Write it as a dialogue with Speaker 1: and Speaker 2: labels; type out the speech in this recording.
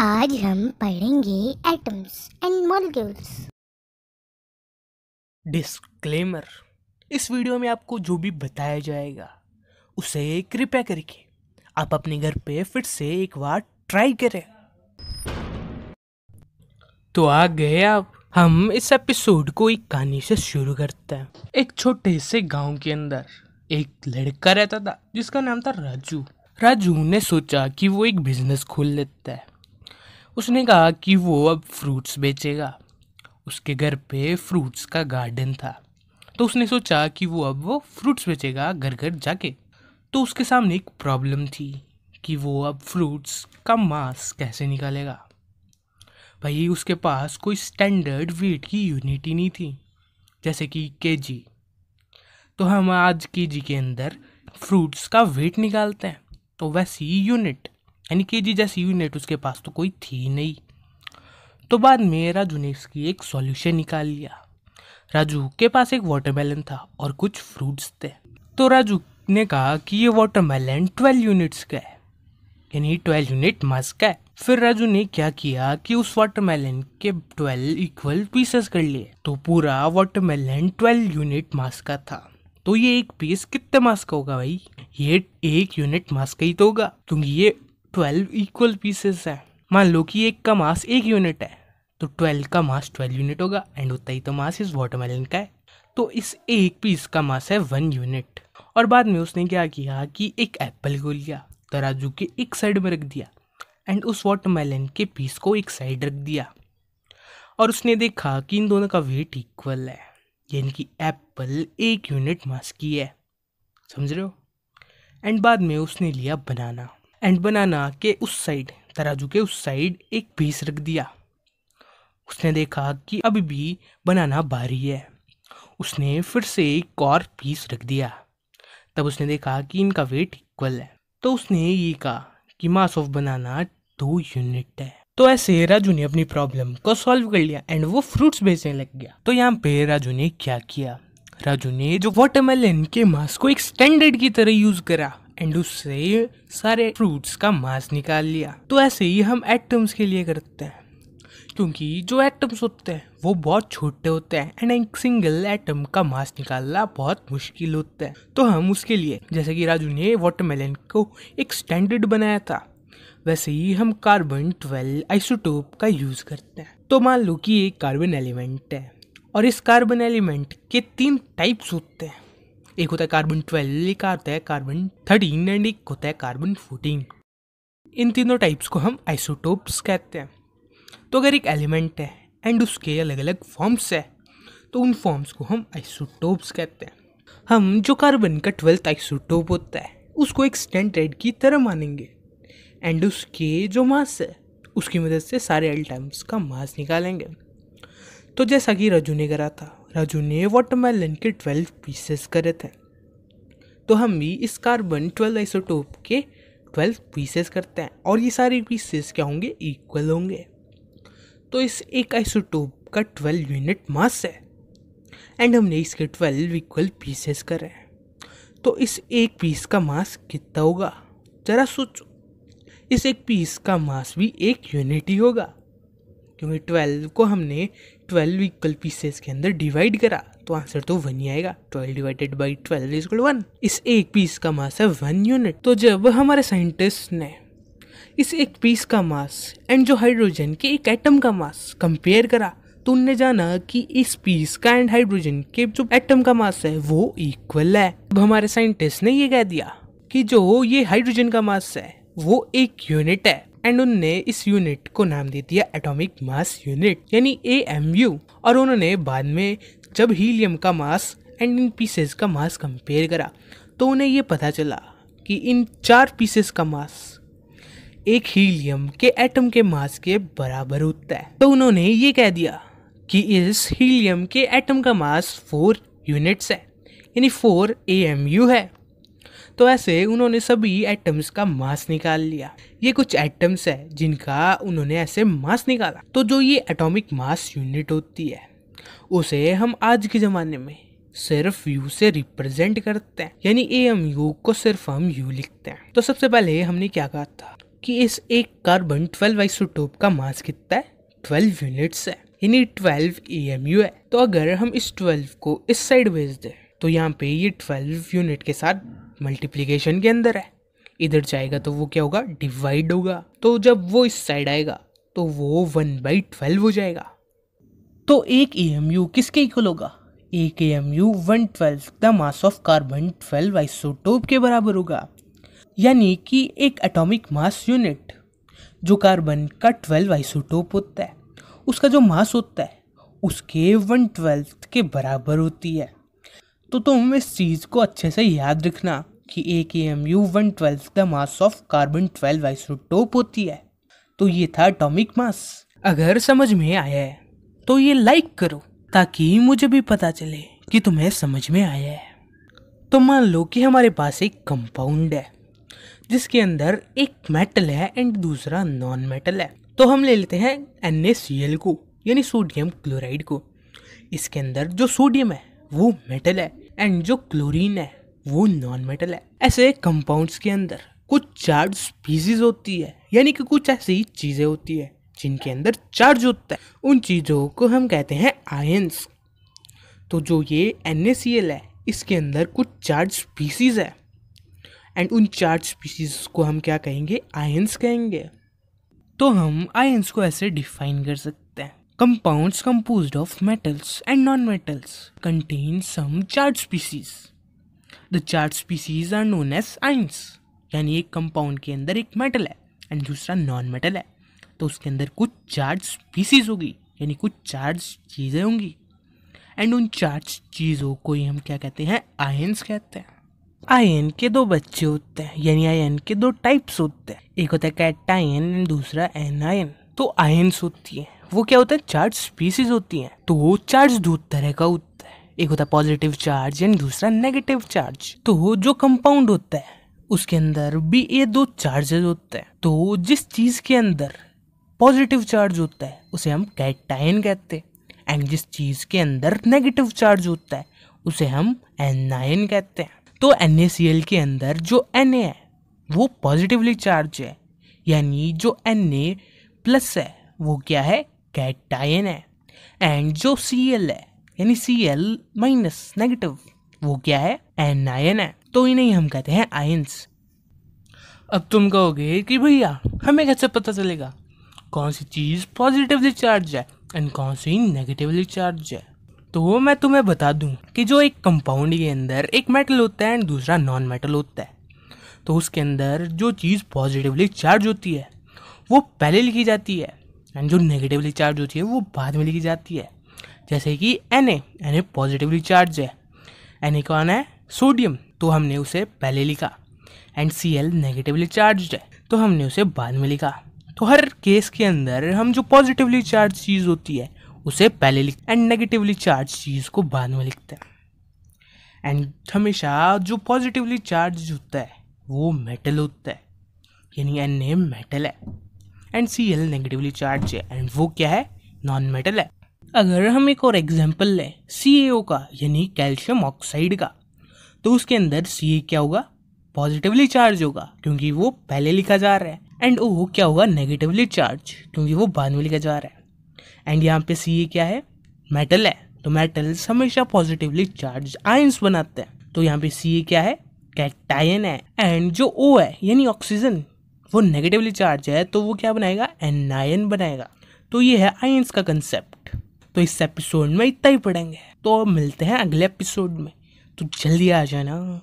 Speaker 1: आज हम पढ़ेंगे एटम्स एंड मॉलिक्यूल्स।
Speaker 2: डिस्क्लेमर। इस वीडियो में आपको जो भी बताया जाएगा उसे कृपया करके आप अपने घर पे फिर से एक बार ट्राई करें। तो आ गए आप। हम इस एपिसोड को एक कहानी से शुरू करते हैं। एक छोटे से गांव के अंदर एक लड़का रहता था जिसका नाम था राजू। राजू ने सोचा कि वो एक बिजनेस खोल लेता है। उसने कहा कि वो अब फ्रूट्स बेचेगा। उसके घर पे फ्रूट्स का गार्डन था, तो उसने सोचा कि वो फ्रूट्स बेचेगा घर घर जाके। तो उसके सामने एक प्रॉब्लम थी कि वो अब फ्रूट्स का मास कैसे निकालेगा। भाई उसके पास कोई स्टैंडर्ड वेट की यूनिट ही नहीं थी, जैसे कि केजी। तो हम आज केजी के अंदर फ्रूट्स का वेट निकालते हैं, तो वैसी यूनिट यानी केजी जैसी यूनिट उसके पास तो कोई थी नहीं। तो बाद में राजू ने इसकी एक सॉल्यूशन निकाल लिया। राजू के पास एक वाटरमेलन था और कुछ फ्रूट्स थे। तो राजू ने कहा कि ये वाटरमेलन 12 यूनिट्स का है, यानी 12 यूनिट मास का है। फिर राजू ने क्या किया कि उस वाटरमेलन के 12 इक्वल पीसेस कर लिए। तो पूरा वाटरमेलन 12 यूनिट मास का था। तो ये एक पीस कितने मास का होगा भाई? ये 1 यूनिट मास का ही तो होगा, क्योंकि ये 12 इक्वल पीसेस है। मान लो कि एक का मास 1 यूनिट है, तो 12 का मास 12 यूनिट होगा, एंड उतना ही तो मास इस वाटरमेलन का है। तो इस एक पीस का मास है 1 यूनिट। और बाद में उसने क्या किया कि एक एप्पल को लिया, तराजू के एक साइड में रख दिया, एंड उस वाटरमेलन के पीस को एक साइड रख दिया। और उसने देखा कि इन दोनों का वेट इक्वल है, यानी कि एप्पल 1 यूनिट मास की है। समझ रहे हो? एंड बाद में उसने लिया बनाना, एंड बनाना के उस साइड, तराजू के उस साइड एक पीस रख दिया। उसने देखा कि अभी भी बनाना भारी है। उसने फिर से एक और पीस रख दिया। तब उसने देखा कि इनका वेट इक्वल है। तो उसने ये कहा कि मास ऑफ बनाना 2 यूनिट है। तो ऐसे राजू ने अपनी प्रॉब्लम को सॉल्व कर लिया एंड वो फ्रूट्स बेचने लग गया। तो यहाँ पे राजू ने क्या किया? राजू ने जो वाटरमेलन के मास को एक स्टैंडर्ड की तरह यूज करा एंड उससे सारे फ्रूट्स का मास निकाल लिया। तो ऐसे ही हम एटम्स के लिए करते हैं, क्योंकि जो एटम्स होते हैं वो बहुत छोटे होते हैं एंड एक सिंगल एटम का मास निकालना बहुत मुश्किल होता है। तो हम उसके लिए, जैसे कि राजू ने वाटरमेलन को एक स्टैंडर्ड बनाया था, वैसे ही हम कार्बन 12 आइसोटोप का यूज करते हैं। तो मान लो कि एक कार्बन एलिमेंट है, और इस कार्बन एलिमेंट के 3 टाइप्स होते हैं। एक होता है कार्बन 12, एक आता है कार्बन 13 एंड एक होता है कार्बन 14। इन तीनों टाइप्स को हम आइसोटोप्स कहते हैं। तो अगर एक एलिमेंट है एंड उसके अलग अलग फॉर्म्स है, तो उन फॉर्म्स को हम आइसोटोप्स कहते हैं। हम जो कार्बन का 12th आइसोटोप होता है उसको एक स्टैंडर्ड की तरह मानेंगे, एंड उसके जो मास है उसकी मदद से सारे एटम्स का मास निकालेंगे। तो जैसा कि राजू ने करा था, राजू ने वाटरमेलन के 12 पीसेस करे थे, तो हम भी इस कार्बन 12 आइसोटोप के 12 पीसेस करते हैं, और ये सारे पीसेस क्या होंगे? इक्वल होंगे। तो इस एक आइसोटोप का 12 यूनिट मास है, एंड हमने इसके 12 इक्वल पीसेस करे हैं। तो इस एक पीस का मास कितना होगा? जरा सोचो। इस एक पीस का मास भी 1 यूनिट ही होगा, क्योंकि 12 को हमने 12 इक्वल पीसेस के अंदर डिवाइड करा, तो आंसर तो 1 ही आएगा। 12 divided by 12 is equal to 1। इस एक पीस का मास है 1 यूनिट। तो जब हमारे साइंटिस्ट ने इस एक पीस का मास एंड जो हाइड्रोजन के एक एटम का मास कंपेयर करा, तो उनने जाना कि इस पीस का एंड हाइड्रोजन के जो एटम का मास है वो इक्वल है। अब हमारे साइंटिस्ट ने ये कह दिया कि जो ये हाइड्रोजन का मास है वो 1 यूनिट है, एंड उनने इस यूनिट को नाम दे दिया एटॉमिक मास यूनिट, यानी AMU। और उन्होंने बाद में जब हीलियम का मास एंड इन पीसेस का मास कंपेयर करा, तो उन्हें ये पता चला कि इन 4 पीसेस का मास एक हीलियम के एटम के मास के बराबर होता है। तो उन्होंने ये कह दिया कि इस हीलियम के एटम का मास 4 यूनिट्स है, यानी 4 AMU है। तो ऐसे उन्होंने सभी एटम्स का मास निकाल लिया। ये कुछ एटम्स है जिनका उन्होंने ऐसे मास निकाला। तो जो ये एटॉमिक मास यूनिट होती है उसे हम आज के ज़माने में सिर्फ U से रिप्रेजेंट करते हैं, यानी AMU को सिर्फ हम U लिखते हैं। तो सबसे पहले हमने क्या कहा था कि इस एक कार्बन 12 आइसोटोप का मास कितना है, 12 यूनिट्स है, यानी 12 AMU है। तो अगर हम इस 12 को इस साइड भेज दें तो यहाँ पे ये 12 यूनिट के साथ मल्टीप्लिकेशन के अंदर है, इधर जाएगा तो वो क्या होगा, डिवाइड होगा। तो जब वो इस साइड आएगा तो वो 1/12 हो जाएगा। तो एक AMU किसके इक्वल होगा, एक AMU 1/12 the mass of carbon 12 isotope के बराबर होगा। यानी कि एक एटॉमिक मास यूनिट जो कार्बन का 12 आइसोटोप होता है उसका जो मास होता है उसके 1/12 के बराबर होती है। तो तुम इस चीज़ को अच्छे से याद रखना कि एक AMU 1/12 the mass of carbon 12 isotope होती है। तो ये था एटॉमिक मास। अगर समझ में आया है तो ये लाइक करो ताकि मुझे भी पता चले कि तुम्हें समझ में आया है। तो मान लो कि हमारे पास एक कंपाउंड है जिसके अंदर एक मेटल है एंड दूसरा नॉन मेटल है। तो हम ले लेते हैं NaCl को, यानी सोडियम क्लोराइड को। इसके अंदर जो सोडियम है वो मेटल है एंड जो क्लोरीन है वो नॉन मेटल है। ऐसे कंपाउंड्स के अंदर कुछ चार्ज स्पीसीज होती है, यानी कि कुछ ऐसी चीजें होती है जिनके अंदर चार्ज होता है। उन चीजों को हम कहते हैं आयंस। तो जो ये NaCl है इसके अंदर कुछ चार्ज स्पीसीज है एंड उन चार्ज स्पीसीज को हम क्या कहेंगे, आयंस कहेंगे। तो हम आयंस को ऐसे डिफाइन कर सकते हैं, compounds composed of metals and non metals contain some charge species. The charge species are known as ions. यानी एक कंपाउंड के अंदर एक मेटल है एंड दूसरा नॉन मेटल है तो उसके अंदर कुछ चार्ज स्पीसीज होगी, यानी कुछ चार्ज चीज़ें होंगी एंड उन चार्ज चीज़ों को ही हम क्या कहते हैं, आयंस कहते हैं। आयन के दो बच्चे होते हैं, यानी आयन के दो टाइप्स होते हैं, एक होता है कैटायन एंड दूसरा एनायन। तो आयंस होती है वो क्या होता है, चार्ज स्पीसीज होती हैं। तो वो चार्ज दो तरह का होता है, एक होता है पॉजिटिव चार्ज एंड दूसरा नेगेटिव चार्ज। तो जो कंपाउंड होता है उसके अंदर भी ये दो चार्जेस होते हैं। तो जिस चीज के अंदर पॉजिटिव चार्ज होता है उसे हम कैटायन कहते हैं एंड जिस चीज के अंदर नेगेटिव चार्ज होता है उसे हम एनायन कहते हैं। तो NaCl के अंदर जो Na है वो पॉजिटिवली चार्ज है, यानी जो Na+ है वो क्या है, कैटायन है एंड जो Cl है यानी Cl- नेगेटिव वो क्या है, एनायन है। तो इन्हें हम कहते हैं आयंस। अब तुम कहोगे कि भैया हमें कैसे पता चलेगा कौन सी चीज़ पॉजिटिवली चार्ज है एंड कौन सी नेगेटिवली चार्ज है। तो मैं तुम्हें बता दूं कि जो एक कंपाउंड के अंदर एक मेटल होता है एंड दूसरा नॉन मेटल होता है तो उसके अंदर जो चीज़ पॉजिटिवली चार्ज होती है वो पहले लिखी जाती है एंड जो नेगेटिवली चार्ज होती है वो बाद में लिखी जाती है। जैसे कि Na पॉजिटिवली चार्ज है, Na कौन है, सोडियम, तो हमने उसे पहले लिखा एंड Cl नेगेटिवली चार्ज है तो हमने उसे बाद में लिखा। तो हर केस के अंदर हम जो पॉजिटिवली चार्ज चीज़ होती है उसे पहले लिखते एंड नेगेटिवली चार्ज चीज़ को बाद में लिखते हैं। एंड हमेशा जो पॉजिटिवली चार्ज होता है वो मेटल होता है, यानी Na मेटल है एंड Cl नेगेटिवली चार्ज है एंड वो क्या है, नॉन मेटल है। अगर हम एक और एग्जांपल लें CaO का, यानी कैल्शियम ऑक्साइड का, तो उसके अंदर Ca क्या होगा, पॉजिटिवली चार्ज होगा क्योंकि वो पहले लिखा जा रहा है एंड O क्या होगा, नेगेटिवली चार्ज क्योंकि वो बाद में लिखा जा रहा है। एंड यहाँ पे Ca क्या है, मेटल है, तो मेटल्स हमेशा पॉजिटिवली चार्ज आयंस बनाते हैं। तो यहाँ पे Ca क्या है, कैटायन है एंड जो O है यानी ऑक्सीजन वो नेगेटिवली चार्ज है तो वो क्या बनाएगा, एनायन बनाएगा। तो ये है आयंस का कंसेप्ट। तो इस एपिसोड में इतना ही पढ़ेंगे, तो मिलते हैं अगले एपिसोड में, तो जल्दी आ जाना।